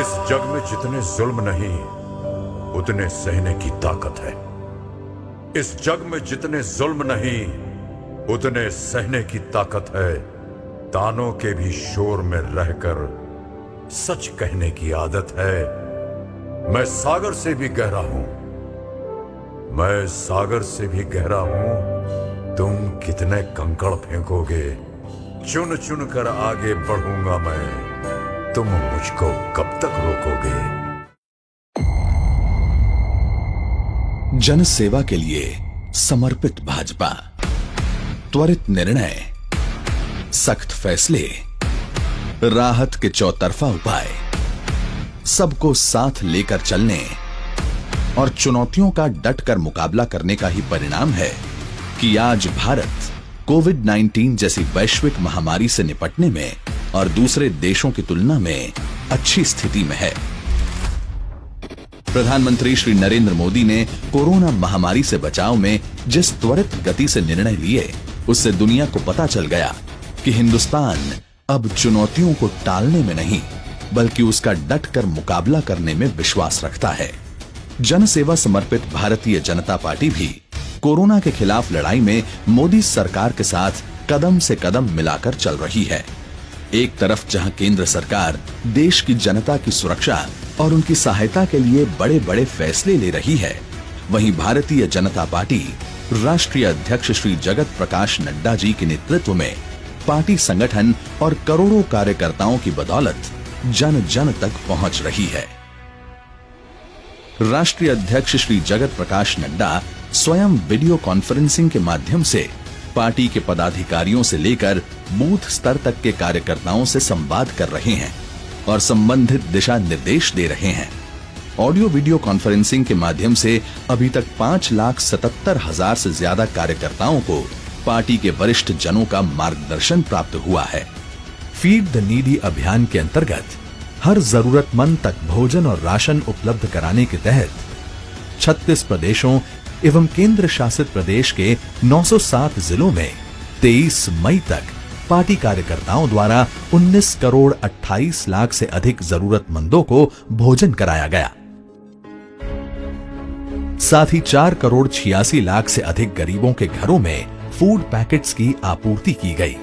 इस जग में जितने जुल्म नहीं उतने सहने की ताकत है। इस जग में जितने जुल्म नहीं उतने सहने की ताकत है। तानों के भी शोर में रहकर सच कहने की आदत है। मैं सागर से भी गहरा हूं, मैं सागर से भी गहरा हूं। तुम कितने कंकड़ फेंकोगे, चुन चुन कर आगे बढ़ूंगा मैं। तुम मुझको कब तक रोकोगे। जन सेवा के लिए समर्पित भाजपा, त्वरित निर्णय, सख्त फैसले, राहत के चौतरफा उपाय, सबको साथ लेकर चलने और चुनौतियों का डटकर मुकाबला करने का ही परिणाम है कि आज भारत कोविड-19 जैसी वैश्विक महामारी से निपटने में और दूसरे देशों की तुलना में अच्छी स्थिति में है। प्रधानमंत्री श्री नरेंद्र मोदी ने कोरोना महामारी से बचाव में जिस त्वरित गति से निर्णय लिए, उससे दुनिया को पता चल गया कि हिंदुस्तान अब चुनौतियों को टालने में नहीं बल्कि उसका डटकर मुकाबला करने में विश्वास रखता है। जनसेवा समर्पित भारतीय जनता पार्टी भी कोरोना के खिलाफ लड़ाई में मोदी सरकार के साथ कदम से कदम मिलाकर चल रही है। एक तरफ जहां केंद्र सरकार देश की जनता की सुरक्षा और उनकी सहायता के लिए बड़े बड़े फैसले ले रही है, वहीं भारतीय जनता पार्टी राष्ट्रीय अध्यक्ष श्री जगत प्रकाश नड्डा जी के नेतृत्व में पार्टी संगठन और करोड़ों कार्यकर्ताओं की बदौलत जन जन तक पहुंच रही है। राष्ट्रीय अध्यक्ष श्री जगत प्रकाश नड्डा स्वयं वीडियो कॉन्फ्रेंसिंग के माध्यम से पार्टी के पदाधिकारियों से लेकर बूथ स्तर तक के कार्यकर्ताओं से संवाद कर रहे हैं और संबंधित दिशा निर्देश दे रहे हैं। ऑडियो वीडियो कॉन्फ्रेंसिंग के माध्यम से अभी तक 5,77,000 से ज्यादा कार्यकर्ताओं को पार्टी के वरिष्ठ जनों का मार्गदर्शन प्राप्त हुआ है। फीड द नीडी अभियान के अंतर्गत हर जरूरतमंद तक भोजन और राशन उपलब्ध कराने के तहत 36 प्रदेशों एवं केंद्र शासित प्रदेश के 907 जिलों में 23 मई तक पार्टी कार्यकर्ताओं द्वारा 19 करोड़ 28 लाख से अधिक जरूरतमंदों को भोजन कराया गया। साथ ही 4 करोड़ 86 लाख से अधिक गरीबों के घरों में फूड पैकेट्स की आपूर्ति की गई।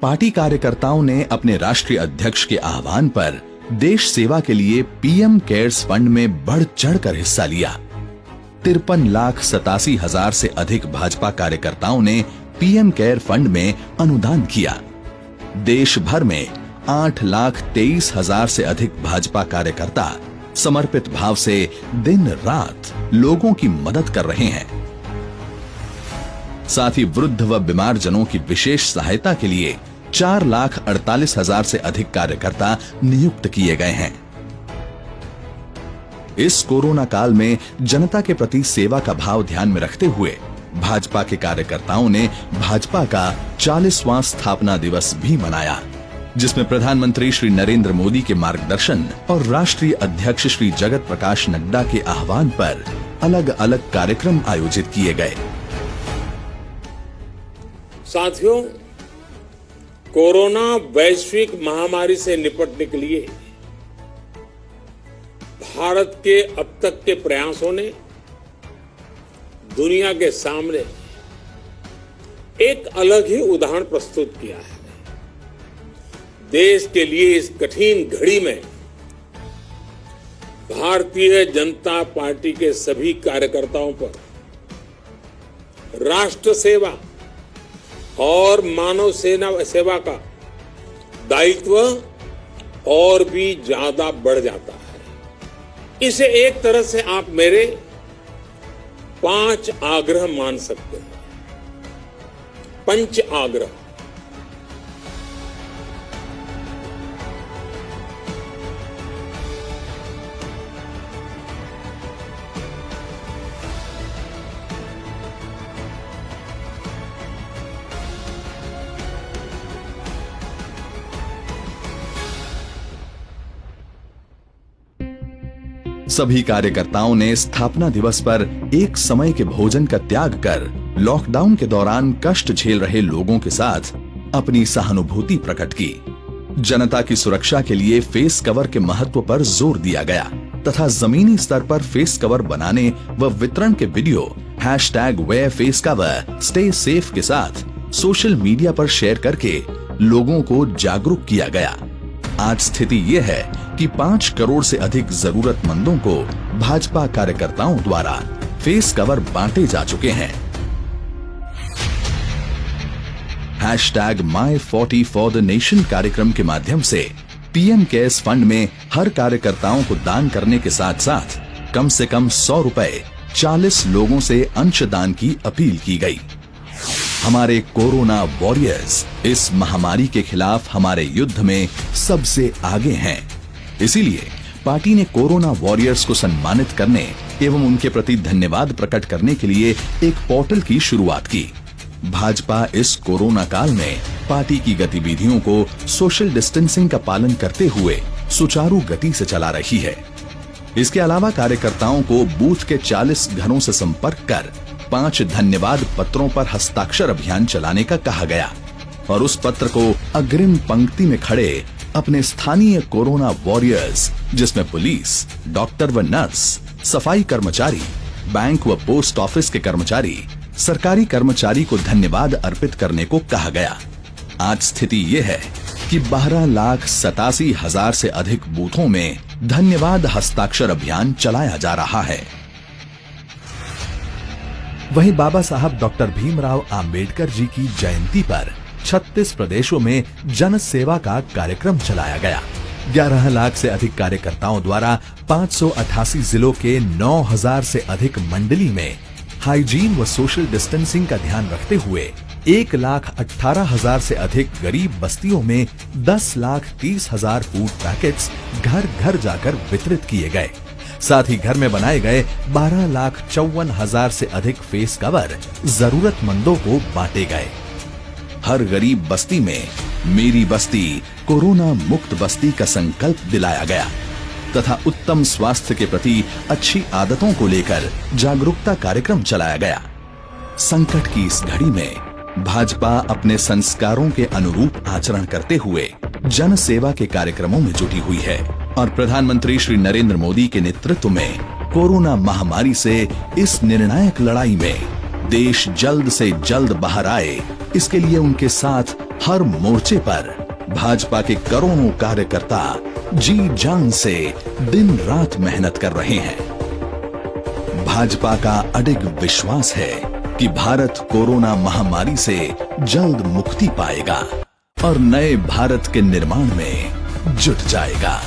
पार्टी कार्यकर्ताओं ने अपने राष्ट्रीय अध्यक्ष के आह्वान पर देश सेवा के लिए पीएम केयर्स फंड में बढ़ चढ़कर हिस्सा लिया। 53,87,000 से अधिक भाजपा कार्यकर्ताओं ने पीएम केयर फंड में अनुदान किया। देश भर में 8,23,000 से अधिक भाजपा कार्यकर्ता समर्पित भाव से दिन रात लोगों की मदद कर रहे हैं। साथ ही वृद्ध व बीमार जनों की विशेष सहायता के लिए 4,48,000 से अधिक कार्यकर्ता नियुक्त किए गए हैं। इस कोरोना काल में जनता के प्रति सेवा का भाव ध्यान में रखते हुए भाजपा के कार्यकर्ताओं ने भाजपा का 40वां स्थापना दिवस भी मनाया, जिसमें प्रधानमंत्री श्री नरेंद्र मोदी के मार्गदर्शन और राष्ट्रीय अध्यक्ष श्री जगत प्रकाश नड्डा के आह्वान पर अलग अलग कार्यक्रम आयोजित किए गए। साथियों, कोरोना वैश्विक महामारी से निपटने के लिए भारत के अब तक के प्रयासों ने दुनिया के सामने एक अलग ही उदाहरण प्रस्तुत किया है। देश के लिए इस कठिन घड़ी में भारतीय जनता पार्टी के सभी कार्यकर्ताओं पर राष्ट्र सेवा और मानव सेवा का दायित्व और भी ज्यादा बढ़ जाता है। इसे एक तरह से आप मेरे 5 आग्रह मान सकते हैं। पंच आग्रह। सभी कार्यकर्ताओं ने स्थापना दिवस पर एक समय के भोजन का त्याग कर लॉकडाउन के दौरान कष्ट झेल रहे लोगों के साथ अपनी सहानुभूति प्रकट की। जनता की सुरक्षा के लिए फेस कवर के महत्व पर जोर दिया गया तथा जमीनी स्तर पर फेस कवर बनाने व वितरण के वीडियो #wearfacecover स्टे सेफ के साथ सोशल मीडिया पर शेयर करके लोगों को जागरूक किया गया। आज स्थिति ये है कि 5 करोड़ से अधिक जरूरतमंदों को भाजपा कार्यकर्ताओं द्वारा फेस कवर बांटे जा चुके हैं। #My40for the Nation कार्यक्रम के माध्यम से पीएम केयर्स फंड में हर कार्यकर्ताओं को दान करने के साथ साथ कम से कम 100 रुपए 40 लोगों से अंशदान की अपील की गई। हमारे कोरोना वॉरियर्स इस महामारी के खिलाफ हमारे युद्ध में सबसे आगे हैं। इसीलिए पार्टी ने कोरोना वॉरियर्स को सम्मानित करने एवं उनके प्रति धन्यवाद प्रकट करने के लिए एक पोर्टल की शुरुआत की। भाजपा इस कोरोना काल में पार्टी की गतिविधियों को सोशल डिस्टेंसिंग का पालन करते हुए सुचारू गति से चला रही है। इसके अलावा कार्यकर्ताओं को बूथ के 40 घरों से संपर्क कर 5 धन्यवाद पत्रों पर हस्ताक्षर अभियान चलाने का कहा गया और उस पत्र को अग्रिम पंक्ति में खड़े अपने स्थानीय कोरोना वॉरियर्स जिसमें पुलिस, डॉक्टर व नर्स, सफाई कर्मचारी, बैंक व पोस्ट ऑफिस के कर्मचारी, सरकारी कर्मचारी को धन्यवाद अर्पित करने को कहा गया। आज स्थिति ये है कि 12,87,000 से अधिक बूथों में धन्यवाद हस्ताक्षर अभियान चलाया जा रहा है। वहीं बाबा साहब डॉक्टर भीमराव अंबेडकर जी की जयंती पर 36 प्रदेशों में जन सेवा का कार्यक्रम चलाया गया। 11 लाख से अधिक कार्यकर्ताओं द्वारा 588 जिलों के 9,000 से अधिक मंडली में हाइजीन व सोशल डिस्टेंसिंग का ध्यान रखते हुए 1,18,000 से अधिक गरीब बस्तियों में 10,30,000 फूड पैकेट्स घर घर जाकर वितरित किए गए। साथ ही घर में बनाए गए 12,54,000 से अधिक फेस कवर जरूरतमंदों को बांटे गए। हर गरीब बस्ती में मेरी बस्ती कोरोना मुक्त बस्ती का संकल्प दिलाया गया तथा उत्तम स्वास्थ्य के प्रति अच्छी आदतों को लेकर जागरूकता कार्यक्रम चलाया गया। संकट की इस घड़ी में भाजपा अपने संस्कारों के अनुरूप आचरण करते हुए जन सेवा के कार्यक्रमों में जुटी हुई है और प्रधानमंत्री श्री नरेंद्र मोदी के नेतृत्व में कोरोना महामारी से इस निर्णायक लड़ाई में देश जल्द से जल्द बाहर आए, इसके लिए उनके साथ हर मोर्चे पर भाजपा के करोड़ों कार्यकर्ता जी जान से दिन रात मेहनत कर रहे हैं। भाजपा का अडिग विश्वास है कि भारत कोरोना महामारी से जल्द मुक्ति पाएगा और नए भारत के निर्माण में जुट जाएगा।